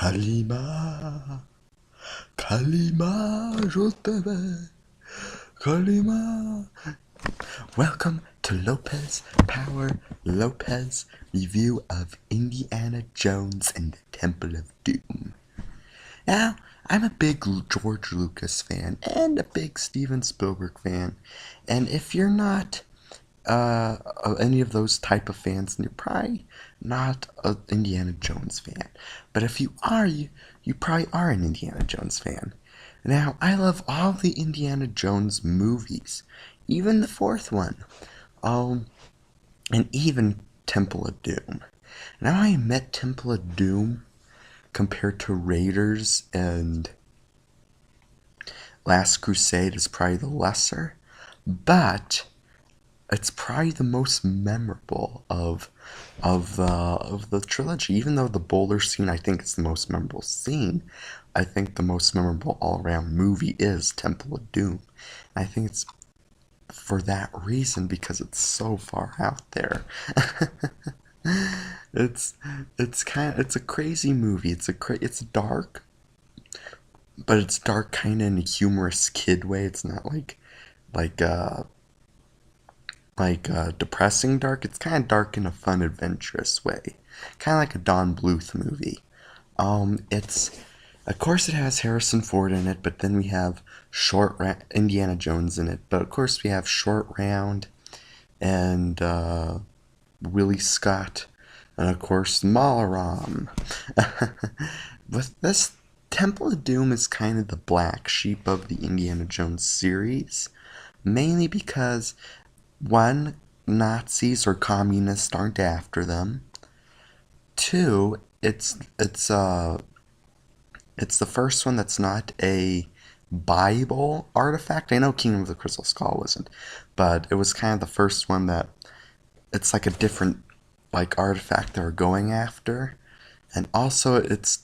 Kalima, Kalima, je t'aimais, Kalima. Welcome to Lopez Power Lopez review of Indiana Jones and the Temple of Doom. Now, I'm a big George Lucas fan and a big Steven Spielberg fan, and if you're not any of those type of fans, and you're probably not an Indiana Jones fan. But if you are, you probably are an Indiana Jones fan. Now, I love all the Indiana Jones movies, even the fourth one, and even Temple of Doom. Now, I admit Temple of Doom compared to Raiders and Last Crusade is probably the lesser, but it's probably the most memorable of the trilogy. Even though the boulder scene, I think, is the most memorable scene, I think the most memorable all around movie is Temple of Doom. And I think it's for that reason, because it's so far out there. it's it's a crazy movie. It's dark, but it's dark kind of in a humorous kid way. It's not like depressing dark. It's kind of dark in a fun, adventurous way, kind of like a Don Bluth movie. It's Of course it has Harrison Ford in it, but then we have Indiana Jones in it. But of course we have Short Round and Willie Scott, and of course Malaram. With this, Temple of Doom is kind of the black sheep of the Indiana Jones series, mainly because one, Nazis or communists aren't after them. Two, it's the first one that's not a Bible artifact. I know Kingdom of the Crystal Skull wasn't, but it was kind of the first one that it's like a different artifact they were going after, and also it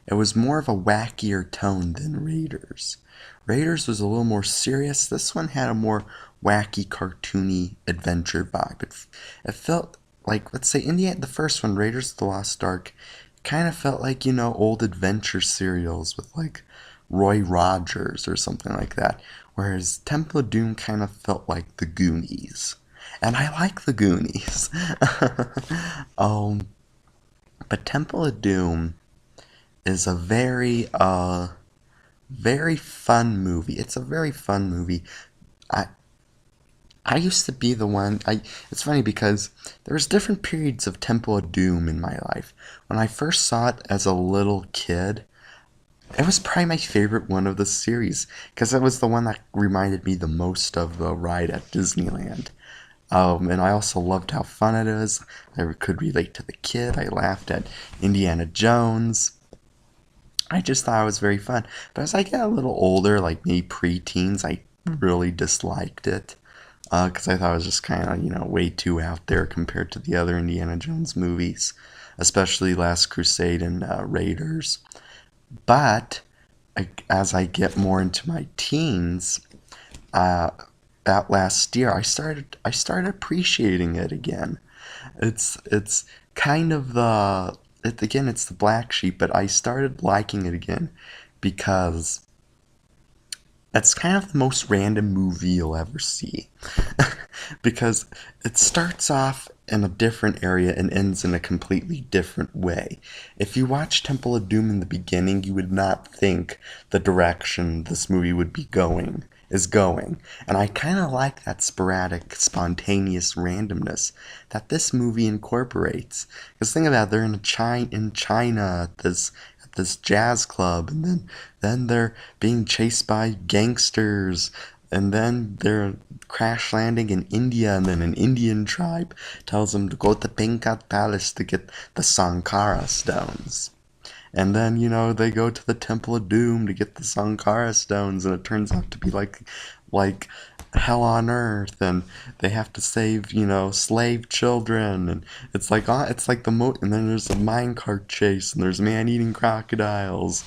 was more of a wackier tone than Raiders. Raiders was a little more serious. This one had a more wacky, cartoony adventure vibe. It felt like, let's say, the first one, Raiders of the Lost Ark, kind of felt like, old adventure serials with like Roy Rogers or something like that. Whereas Temple of Doom kind of felt like the Goonies. And I like the Goonies. But Temple of Doom is a very fun movie. It's a very fun movie. I I used to be the one. It's funny because there was different periods of Temple of Doom in my life. When I first saw it as a little kid, it was probably my favorite one of the series because it was the one that reminded me the most of the ride at Disneyland. And I also loved how fun it is. I could relate to the kid. I laughed at Indiana Jones. I just thought it was very fun. But as I get a little older, like maybe preteens, I really disliked it because I thought it was just kind of, way too out there compared to the other Indiana Jones movies, especially Last Crusade and Raiders. But as I get more into my teens, uh, that last year, I started appreciating it again. It's kind of it's the black sheep, but I started liking it again because it's kind of the most random movie you'll ever see. Because it starts off in a different area and ends in a completely different way. If you watch Temple of Doom in the beginning, you would not think the direction this movie would be going is going. And I kind of like that sporadic, spontaneous randomness that this movie incorporates. Because think about it, they're in China at this jazz club, and then they're being chased by gangsters, and then they're crash landing in India, and then an Indian tribe tells them to go to Bengal Palace to get the Sankara stones. And then, they go to the Temple of Doom to get the Sankara stones, and it turns out to be like hell on earth, and they have to save, slave children, and it's like and then there's a minecart chase, and there's man-eating crocodiles,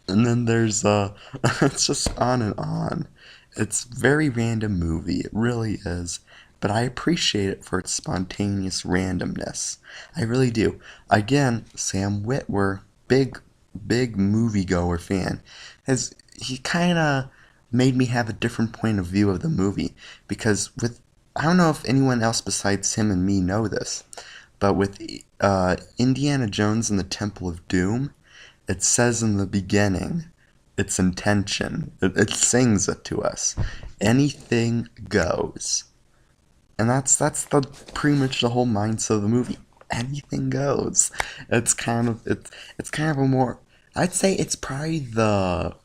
and then there's it's just on and on. It's a very random movie, it really is. But I appreciate it for its spontaneous randomness. I really do. Again, Sam Witwer big moviegoer fan, has he kind of made me have a different point of view of the movie because with I don't know if anyone else besides him and me know this, but with Indiana Jones and the Temple of Doom, it says in the beginning its intention. It sings it to us. Anything goes. And that's the pretty much the whole mindset of the movie. Anything goes. It's kind of a more I'd say it's probably the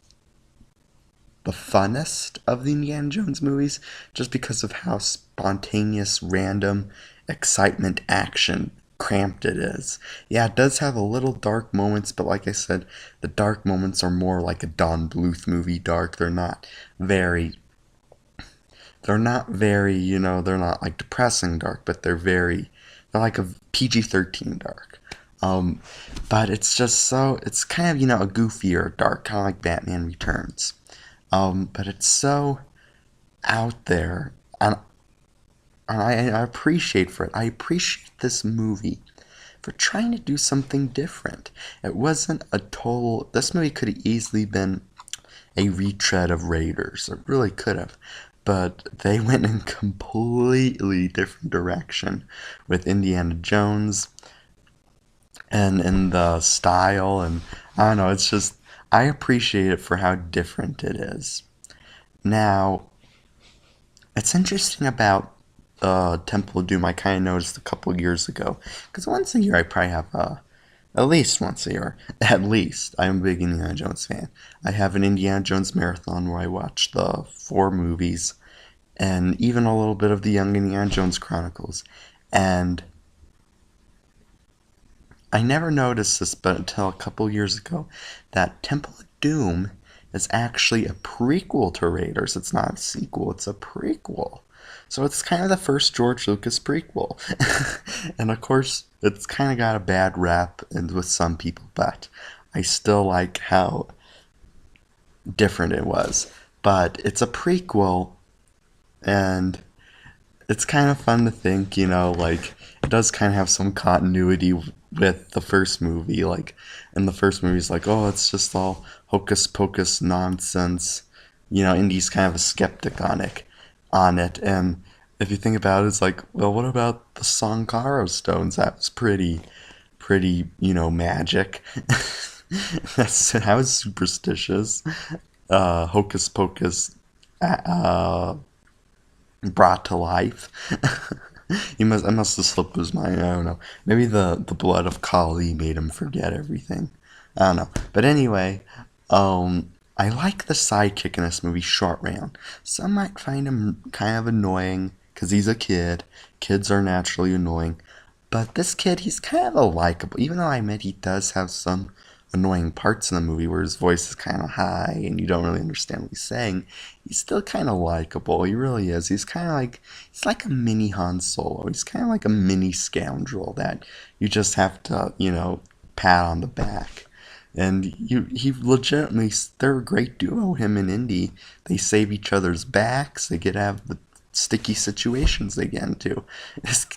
funnest of the Indiana Jones movies just because of how spontaneous, random, excitement, action cramped it is. Yeah, it does have a little dark moments, but like I said, the dark moments are more like a Don Bluth movie dark. Very they're not very, they're not like depressing dark, but they're like a PG-13 dark. Um, but it's kind of, a goofier dark, kind of like Batman Returns. But it's so out there, and I appreciate for it. I appreciate this movie for trying to do something different. It wasn't a total. This movie could have easily been a retread of Raiders. It really could have. But they went in completely different direction with Indiana Jones and in the style, and I don't know, it's just I appreciate it for how different it is. Now, it's interesting about Temple of Doom. I kind of noticed a couple years ago because once a year I probably have at least once a year, at least. I'm a big Indiana Jones fan. I have an Indiana Jones marathon where I watch the 4 movies and even a little bit of the Young Indiana Jones Chronicles. And I never noticed this but until a couple years ago that Temple of Doom is actually a prequel to Raiders. It's not a sequel, it's a prequel. So it's kind of the first George Lucas prequel. And of course, it's kind of got a bad rap and with some people, but I still like how different it was. But it's a prequel, and it's kind of fun to think, like it does kind of have some continuity with the first movie. Like, in the first movie, it's like, oh, it's just all hocus pocus nonsense. Indy's kind of a skeptic on it. And if you think about it, it's like, well, what about the Sankara stones? That was pretty, magic. That was superstitious. Hocus pocus, brought to life. I must have slipped his mind. I don't know. Maybe the blood of Kali made him forget everything. I don't know. But anyway, I like the sidekick in this movie, Short Round. Some might find him kind of annoying because he's a kid. Kids are naturally annoying. But this kid, he's kind of a likable. Even though I admit he does have some annoying parts in the movie where his voice is kind of high and you don't really understand what he's saying, he's still kind of likable. He really is. He's like a mini Han Solo. He's kind of like a mini scoundrel that you just have to, pat on the back. And he legitimately, they're a great duo, him and Indy. They save each other's backs. They get out of the sticky situations they get into.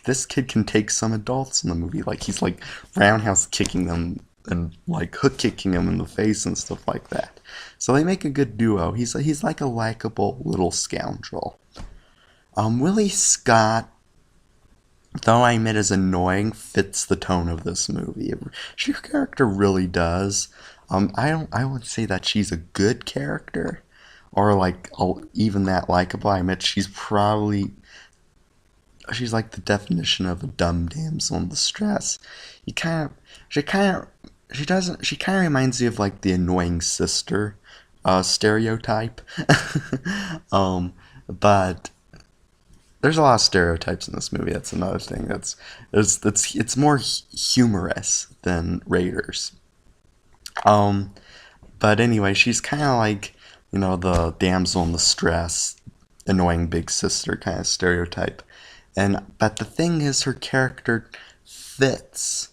This kid can take some adults in the movie. Like, he's like roundhouse kicking them and like hook kicking them in the face and stuff like that. So they make a good duo. He's like a likable little scoundrel. Willie Scott, though I admit is annoying, fits the tone of this movie. Her character really does. I would say that she's a good character, or like even that likable. I admit she's like the definition of a dumb damsel in distress. She kind of reminds me of like the annoying sister stereotype. But there's a lot of stereotypes in this movie. That's another thing. It's more humorous than Raiders. But anyway, she's kind of like, the damsel in distress, annoying big sister kind of stereotype. But the thing is, her character fits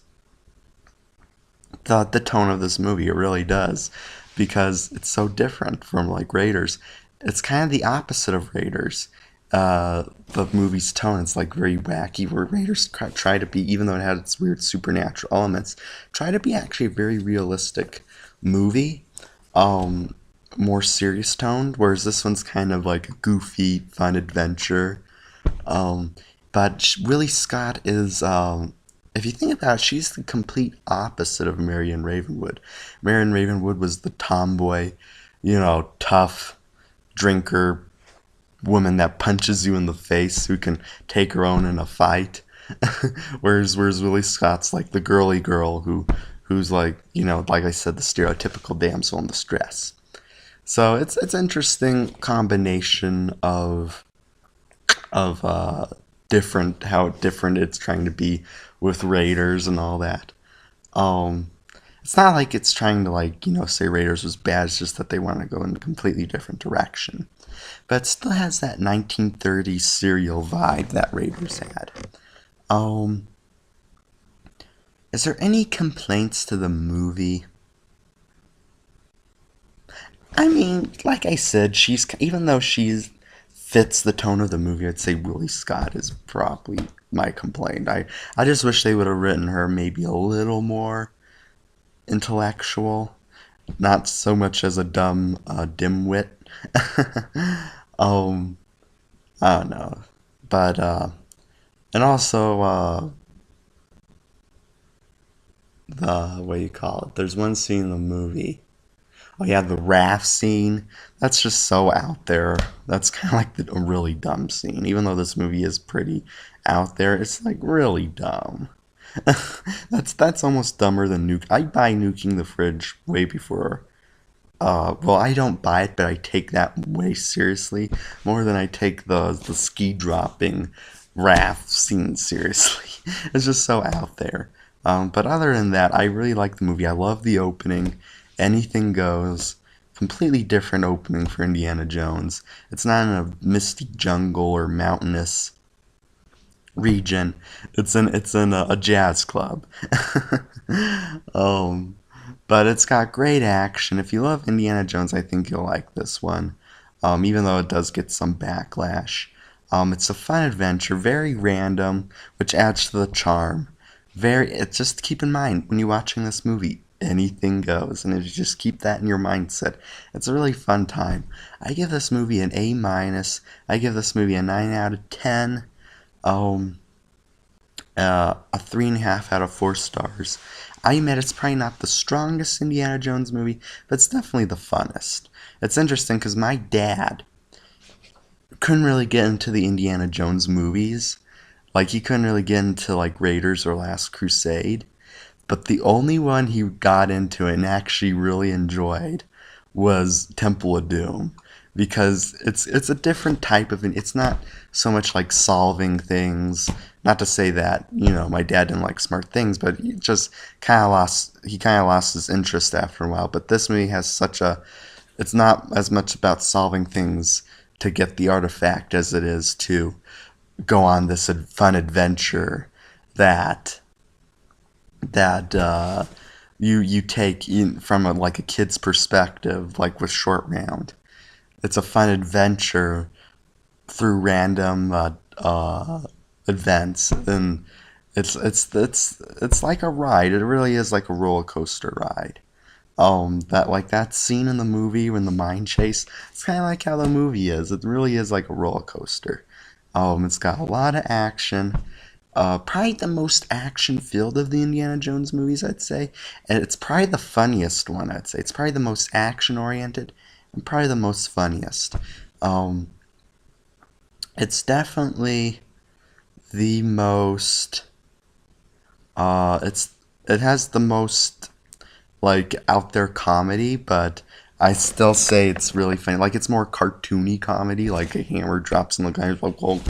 the tone of this movie. It really does, because it's so different from like Raiders. It's kind of the opposite of Raiders. the movie's tone. It's like very wacky, where Raiders try to be, even though it had its weird supernatural elements, try to be actually a very realistic movie, um, more serious toned. Whereas this one's kind of like a goofy, fun adventure. Um, but Willie Scott is, if you think about it, she's the complete opposite of Marion Ravenwood. Marion Ravenwood was the tomboy, tough drinker woman that punches you in the face who can take her own in a fight. whereas Willie Scott's like the girly girl who's like, like I said, the stereotypical damsel in distress. So it's interesting combination of different, how different it's trying to be with Raiders and all that. Um, it's not like it's trying to, like, say Raiders was bad. It's just that they want to go in a completely different direction, but it still has that 1930s serial vibe that Raiders had. Um, is there any complaints to the movie? I mean, like I said, she's, even though she's fits the tone of the movie, I'd say Willie Scott is probably my complaint. I just wish they would have written her maybe a little more intellectual, not so much as a dumb dimwit. um, I don't know, but and also the what do you call it? There's one scene in the movie. Oh yeah, the raft scene. That's just so out there. That's kind of like a really dumb scene. Even though this movie is pretty out there, it's like really dumb. That's almost dumber than nuke. I buy nuking the fridge way before. Well, I don't buy it, but I take that way seriously, more than I take the ski dropping raft scene seriously. It's just so out there. But other than that, I really like the movie. I love the opening. Anything goes. Completely different opening for Indiana Jones. It's not in a misty jungle or mountainous region. It's in a jazz club. um, but it's got great action. If you love Indiana Jones, I think you'll like this one. Even though it does get some backlash. It's a fun adventure, very random, which adds to the charm. It's just keep in mind when you're watching this movie, anything goes, and if you just keep that in your mindset, it's a really fun time. I give this movie an A minus. I give this movie a 9 out of 10. Um, a 3.5 out of 4 stars. I admit it's probably not the strongest Indiana Jones movie, but it's definitely the funnest. It's interesting because my dad couldn't really get into the Indiana Jones movies. Like, he couldn't really get into, like, Raiders or Last Crusade. But the only one he got into and actually really enjoyed was Temple of Doom, because it's a different type of, it's not so much like solving things. Not to say that, my dad didn't like smart things, but he kind of lost his interest after a while. But this movie has it's not as much about solving things to get the artifact as it is to go on this fun adventure that you take in from like a kid's perspective, like with Short Round. It's a fun adventure through random events, and it's like a ride. It really is like a roller coaster ride. That scene in the movie when the mine chase, it's kind of like how the movie is. It really is like a roller coaster. It's got a lot of action. Probably the most action filled of the Indiana Jones movies, I'd say. And it's probably the funniest one, I'd say. It's probably the most action oriented and probably the most funniest. Um, it's definitely the most, it has the most, like, out there comedy, but I still say it's really funny. Like, it's more cartoony comedy, like a hammer drops and the guy's like, oh.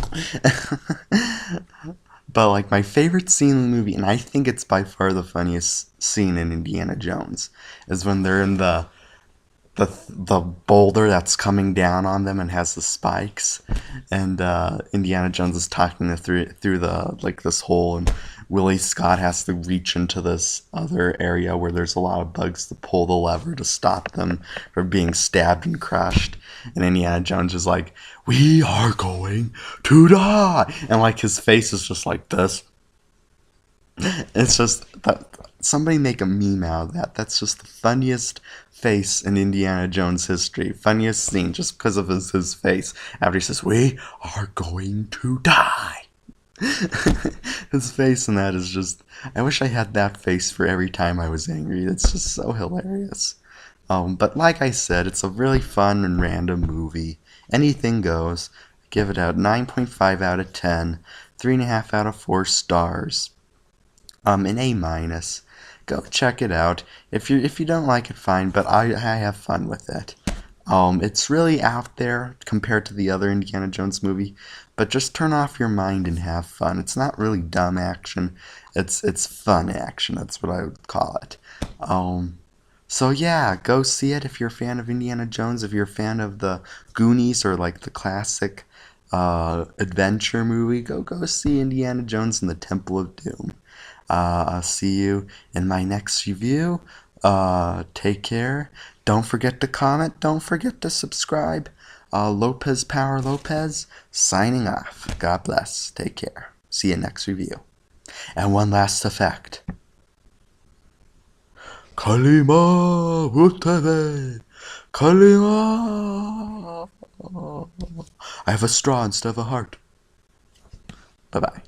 But, like, my favorite scene in the movie, and I think it's by far the funniest scene in Indiana Jones, is when they're in the the boulder that's coming down on them and has the spikes, and Indiana Jones is talking through the like this hole, and Willie Scott has to reach into this other area where there's a lot of bugs to pull the lever to stop them from being stabbed and crushed. And Indiana Jones is like, "We are going to die," and like his face is just like this. It's just that somebody make a meme out of that. That's just the funniest face in Indiana Jones history. Funniest scene just because of his face after he says, "We are going to die." His face in that is just, I wish I had that face for every time I was angry. It's just so hilarious. But like I said, it's a really fun and random movie. Anything goes. Give it a 9.5 out of 10, 3.5 out of 4 stars. An A minus. Go check it out. If you don't like it, fine. But I have fun with it. It's really out there compared to the other Indiana Jones movie, but just turn off your mind and have fun. It's not really dumb action. It's fun action. That's what I would call it. So yeah, go see it if you're a fan of Indiana Jones. If you're a fan of the Goonies or like the classic adventure movie, go see Indiana Jones and the Temple of Doom. I'll see you in my next review. Take care. Don't forget to comment. Don't forget to subscribe. Lopez Power Lopez signing off. God bless. Take care. See you next review. And one last effect. Kalima Wutave. Kalima. I have a straw instead of a heart. Bye bye.